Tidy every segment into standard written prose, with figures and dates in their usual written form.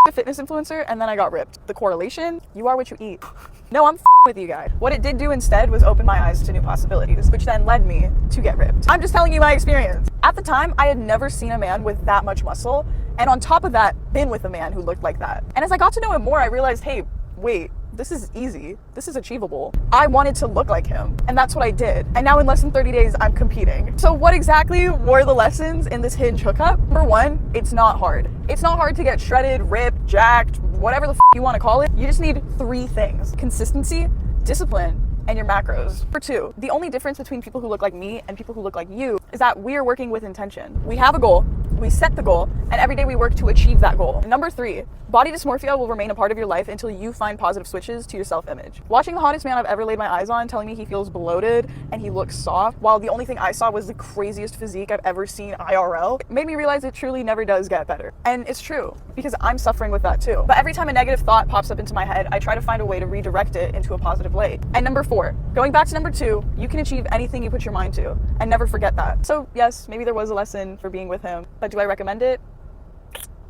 a fitness influencer and then I got ripped. The correlation, you are what you eat. No, I'm with you guys. What it did do instead was open my eyes to new possibilities, which then led me to get ripped. I'm just telling you my experience. At the time, I had never seen a man with that much muscle, and on top of that, been with a man who looked like that. And as I got to know him more, I realized, hey, wait, this is easy. This is achievable. I wanted to look like him, and that's what I did. And now in less than 30 days, I'm competing. So what exactly were the lessons in this Hinge hookup? Number one, it's not hard. It's not hard to get shredded, ripped, jacked, whatever the you want to call it. You just need 3 things: consistency, discipline, and your macros. Number 2, the only difference between people who look like me and people who look like you is that we're working with intention. We have a goal, we set the goal, and every day we work to achieve that goal. Number 3, body dysmorphia will remain a part of your life until you find positive switches to your self-image. Watching the hottest man I've ever laid my eyes on telling me he feels bloated and he looks soft, while the only thing I saw was the craziest physique I've ever seen IRL, it made me realize it truly never does get better. And it's true, because I'm suffering with that too. But every time a negative thought pops up into my head, I try to find a way to redirect it into a positive light. And number 4, going back to number 2, you can achieve anything you put your mind to, and never forget that. So yes, maybe there was a lesson for being with him, but do I recommend it?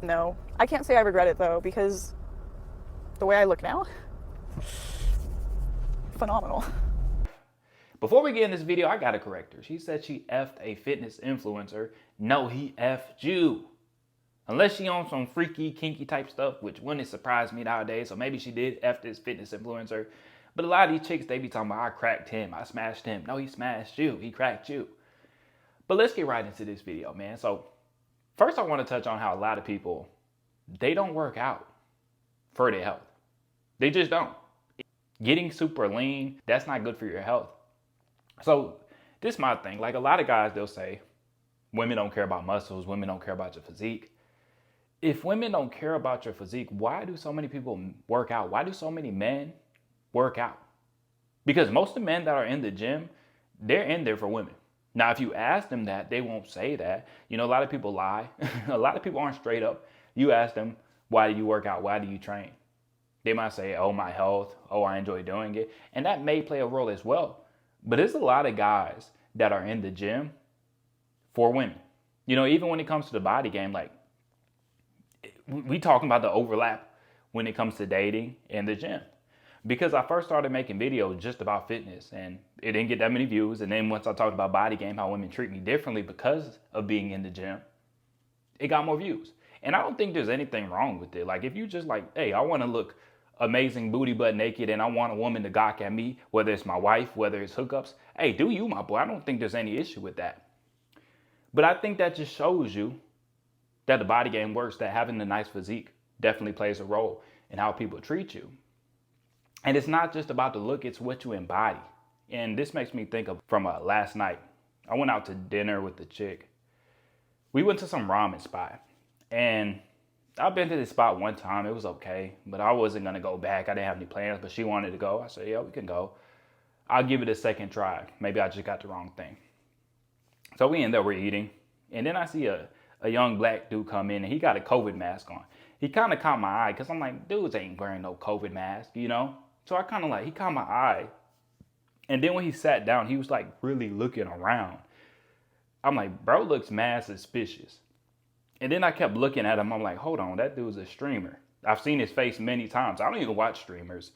No. I can't say I regret it though, because the way I look now, phenomenal. Before we get in this video, I gotta correct her. She said she effed a fitness influencer. No, he effed you. Unless she on some freaky, kinky type stuff, which wouldn't surprise me nowadays, so maybe she did F this fitness influencer. But a lot of these chicks, they be talking about, I cracked him, I smashed him. No, he smashed you, he cracked you. But let's get right into this video, man. So first I want to touch on how a lot of people, they don't work out for their health. They just don't. Getting super lean, that's not good for your health. So this is my thing. Like a lot of guys, they'll say, women don't care about muscles, women don't care about your physique. If women don't care about your physique, why do so many people work out? Why do so many men work out? Because most of the men that are in the gym, they're in there for women. Now, if you ask them that, they won't say that. You know, a lot of people lie. A lot of people aren't straight up. You ask them, why do you work out? Why do you train? They might say, oh, my health. Oh, I enjoy doing it. And that may play a role as well. But there's a lot of guys that are in the gym for women. You know, even when it comes to the body game, like we talking about the overlap when it comes to dating and the gym. Because I first started making videos just about fitness and it didn't get that many views. And then once I talked about body game, how women treat me differently because of being in the gym, it got more views. And I don't think there's anything wrong with it. Like if you just like, hey, I want to look amazing booty butt naked and I want a woman to gawk at me, whether it's my wife, whether it's hookups, hey, do you, my boy. I don't think there's any issue with that. But I think that just shows you that the body game works, that having a nice physique definitely plays a role in how people treat you. And it's not just about the look, it's what you embody. And this makes me think of from last night. I went out to dinner with the chick. We went to some ramen spot. And I've been to this spot one time. It was okay, but I wasn't going to go back. I didn't have any plans, but she wanted to go. I said, yeah, we can go. I'll give it a second try. Maybe I just got the wrong thing. So we in there, we're eating. And then I see a young black dude come in and he got a COVID mask on. He kind of caught my eye because I'm like, dudes ain't wearing no COVID mask, you know? So I kind of like, he caught my eye. And then when he sat down, he was like really looking around. I'm like, bro looks mad suspicious. And then I kept looking at him. I'm like, hold on, that dude's a streamer. I've seen his face many times. I don't even watch streamers.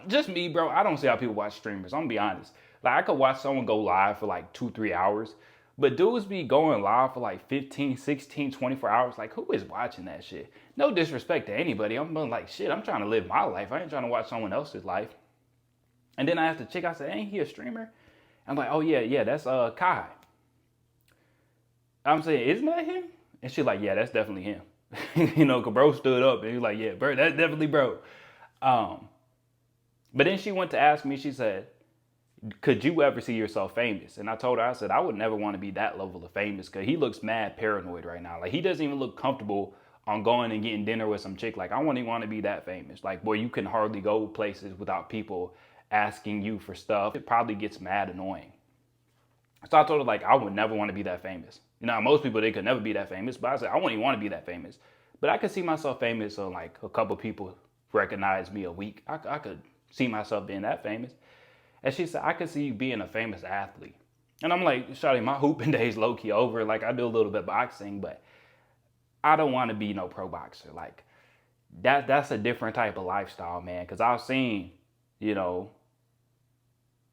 Just me, bro. I don't see how people watch streamers. I'm gonna be honest. Like I could watch someone go live for like 2-3 hours. But dudes be going live for like 15, 16, 24 hours. Like, who is watching that shit? No disrespect to anybody. I'm like, shit, I'm trying to live my life. I ain't trying to watch someone else's life. And then I asked the chick, I said, ain't he a streamer? I'm like, oh, yeah, that's Kai. I'm saying, isn't that him? And she's like, yeah, that's definitely him. You know, cause bro stood up and he was like, yeah, bro, that's definitely bro. But then she went to ask me, she said, could you ever see yourself famous? And I told her, I said, I would never want to be that level of famous because he looks mad paranoid right now. Like he doesn't even look comfortable on going and getting dinner with some chick. Like I wouldn't even want to be that famous. Like, boy, you can hardly go places without people asking you for stuff. It probably gets mad annoying. So I told her, like, I would never want to be that famous. You know, most people, they could never be that famous. But I said, I wouldn't even want to be that famous. But I could see myself famous so like a couple people recognize me a week. I could see myself being that famous. And she said, I could see you being a famous athlete. And I'm like, shawty, my hooping days low-key over. Like, I do a little bit of boxing, but I don't want to be no pro boxer. Like that's a different type of lifestyle, man. Cause I've seen, you know,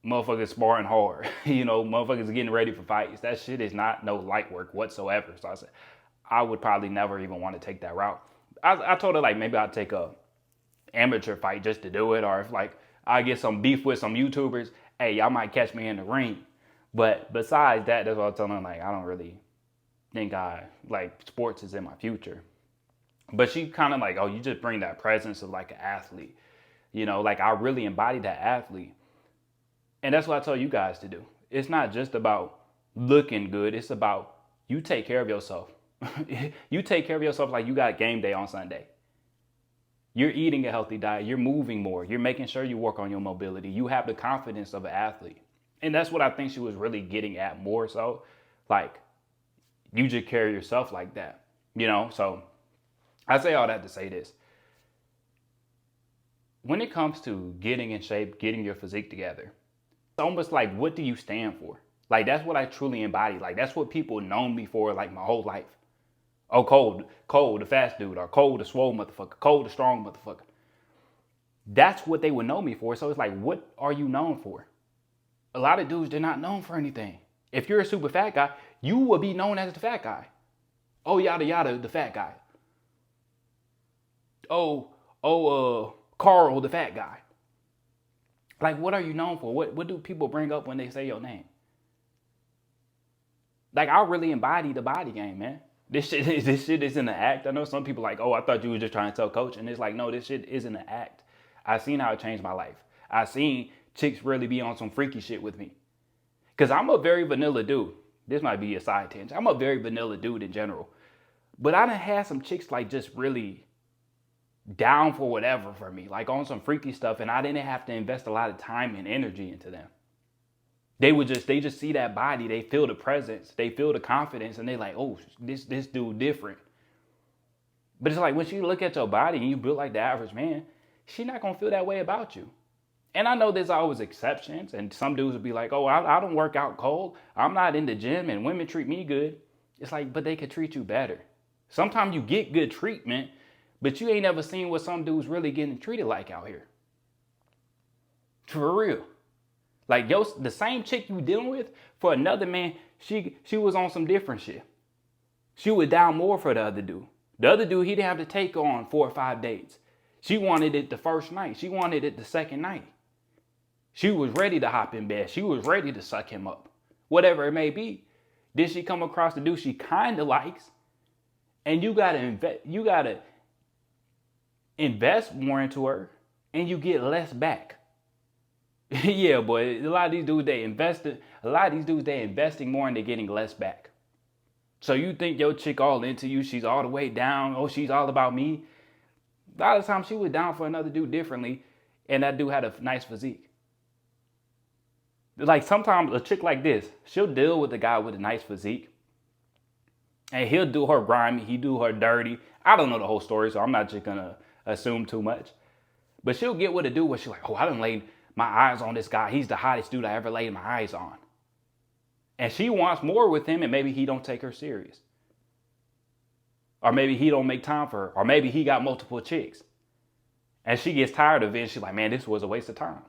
motherfuckers sparring hard, you know, motherfuckers getting ready for fights. That shit is not no light work whatsoever. So I said, I would probably never even want to take that route. I told her like maybe I'd take a amateur fight just to do it, or if like I get some beef with some YouTubers, hey, y'all might catch me in the ring. But besides that, that's what I was telling her, like I don't really think sports is in my future. But she kind of like, oh, you just bring that presence of like an athlete, you know, like I really embody that athlete. And that's what I tell you guys to do. It's not just about looking good. It's about you take care of yourself. You take care of yourself like you got game day on Sunday. You're eating a healthy diet. You're moving more. You're making sure you work on your mobility. You have the confidence of an athlete. And that's what I think she was really getting at more so. Like, you just carry yourself like that, you know? So I say all that to say this. When it comes to getting in shape, getting your physique together, it's almost like, what do you stand for? Like, that's what I truly embody. Like, that's what people know me for, like, my whole life. Oh, Cole, the fast dude, or Cole, the swole motherfucker, Cole, the strong motherfucker. That's what they would know me for. So it's like, what are you known for? A lot of dudes, they're not known for anything. If you're a super fat guy, you will be known as the fat guy. Oh, yada, yada, the fat guy. Carl, the fat guy. Like, what are you known for? What do people bring up when they say your name? Like, I really embody the body game, man. This shit isn't an act. I know some people like, oh, I thought you were just trying to tell coach. And it's like, no, this shit isn't an act. I seen how it changed my life. I seen chicks really be on some freaky shit with me. Because I'm a very vanilla dude. This might be a side tangent. I'm a very vanilla dude in general. But I done had some chicks like just really down for whatever for me. Like on some freaky stuff. And I didn't have to invest a lot of time and energy into them. They just see that body, they feel the presence, they feel the confidence, and they like, oh, this dude different. But it's like when she look at your body and you built like the average man, she not gonna feel that way about you. And I know there's always exceptions, and some dudes will be like, oh, I don't work out cold, I'm not in the gym, and women treat me good. It's like, but they could treat you better. Sometimes you get good treatment, but you ain't never seen what some dudes really getting treated like out here. For real. Like, the same chick you dealing with, for another man, she was on some different shit. She was down more for the other dude. The other dude, he didn't have to take on 4 or 5 dates. She wanted it the first night. She wanted it the second night. She was ready to hop in bed. She was ready to suck him up. Whatever it may be. Then she come across the dude she kind of likes. And you gotta invest more into her. And you get less back. Yeah, boy. A lot of these dudes, they investing more and they're getting less back. So you think your chick all into you, she's all the way down, oh, she's all about me. A lot of times she was down for another dude differently, and that dude had a nice physique. Like sometimes a chick like this, she'll deal with a guy with a nice physique, and he'll do her grimy, he do her dirty. I don't know the whole story, so I'm not just gonna assume too much. But she'll get with a dude where she's like, oh, I done laid my eyes on this guy. He's the hottest dude I ever laid my eyes on. And she wants more with him, and maybe he don't take her serious. Or maybe he don't make time for her. Or maybe he got multiple chicks. And she gets tired of it, and she's like, man, this was a waste of time.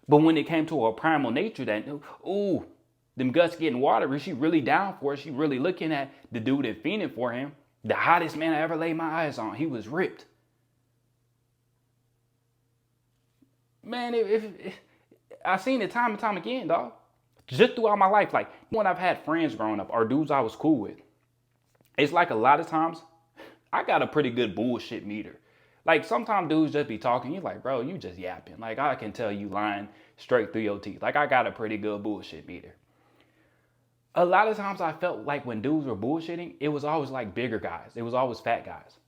But when it came to her primal nature, that, ooh, them guts getting watery, she really down for it. She really looking at the dude and fiending for him. The hottest man I ever laid my eyes on. He was ripped. Man, I've seen it time and time again, dog. Just throughout my life. Like, when I've had friends growing up, or dudes I was cool with, it's like a lot of times, I got a pretty good bullshit meter. Like, sometimes dudes just be talking, you're like, bro, you just yapping. Like, I can tell you lying straight through your teeth. Like, I got a pretty good bullshit meter. A lot of times I felt like when dudes were bullshitting, it was always like bigger guys. It was always fat guys.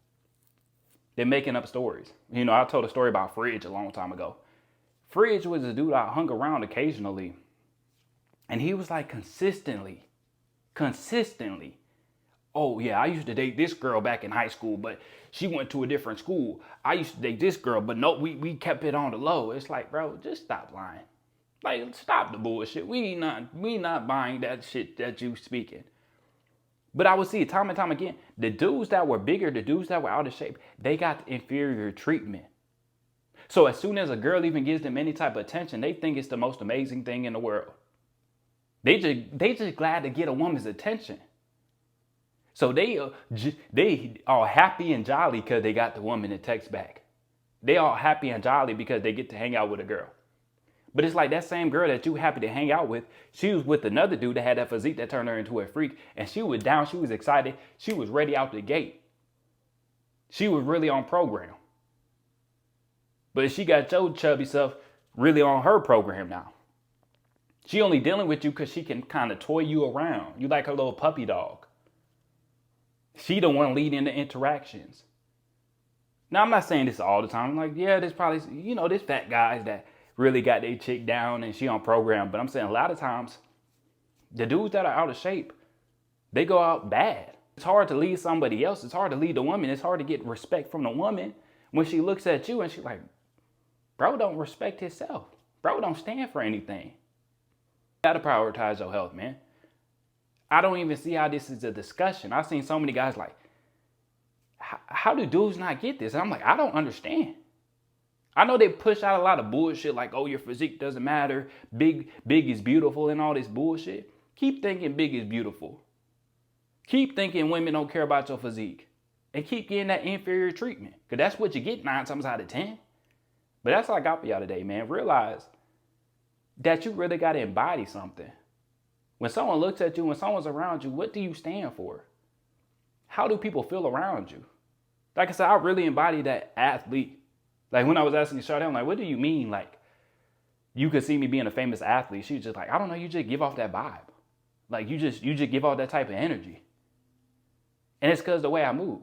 They're making up stories. You know, I told a story about Fridge a long time ago. Fridge was a dude I hung around occasionally. And he was like consistently. Oh yeah, I used to date this girl back in high school, but she went to a different school. I used to date this girl, but no, we kept it on the low. It's like, bro, just stop lying. Like, stop the bullshit. We not buying that shit that you speaking. But I would see it time and time again. The dudes that were bigger, the dudes that were out of shape, they got the inferior treatment. So as soon as a girl even gives them any type of attention, they think it's the most amazing thing in the world. They just glad to get a woman's attention. So they are happy and jolly because they got the woman to text back. They are happy and jolly because they get to hang out with a girl. But it's like that same girl that you happy to hang out with, she was with another dude that had that physique that turned her into a freak. And she was down, she was excited, she was ready out the gate. She was really on program. But she got your chubby self really on her program now. She only dealing with you because she can kind of toy you around. You like her little puppy dog. She the one leading the interactions. Now, I'm not saying this all the time. I'm like, yeah, there's probably, there's fat guys that really got their chick down and she on program. But I'm saying a lot of times, the dudes that are out of shape, they go out bad. It's hard to lead somebody else. It's hard to lead the woman. It's hard to get respect from the woman when she looks at you and she's like, bro don't respect himself. Bro don't stand for anything. You gotta prioritize your health, man. I don't even see how this is a discussion. I've seen so many guys like, how do dudes not get this? And I'm like, I don't understand. I know they push out a lot of bullshit like, oh, your physique doesn't matter. Big is beautiful and all this bullshit. Keep thinking big is beautiful. Keep thinking women don't care about your physique. And keep getting that inferior treatment. Because that's what you get 9 times out of 10. But that's all I got for y'all today, man. Realize that you really got to embody something. When someone looks at you, when someone's around you, what do you stand for? How do people feel around you? Like I said, I really embody that athlete. Like when I was asking Shawty, I'm like, what do you mean? Like, you could see me being a famous athlete. She was just like, I don't know, you just give off that vibe. Like you just give off that type of energy. And it's because the way I move.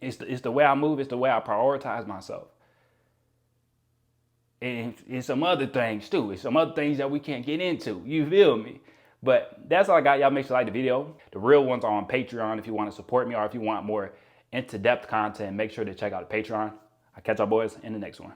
It's the way I move, it's the way I prioritize myself. And it's some other things too. It's some other things that we can't get into. You feel me? But that's all I got. Y'all make sure you like the video. The real ones are on Patreon if you want to support me or if you want more into-depth content. Make sure to check out the Patreon. I'll catch y'all boys in the next one.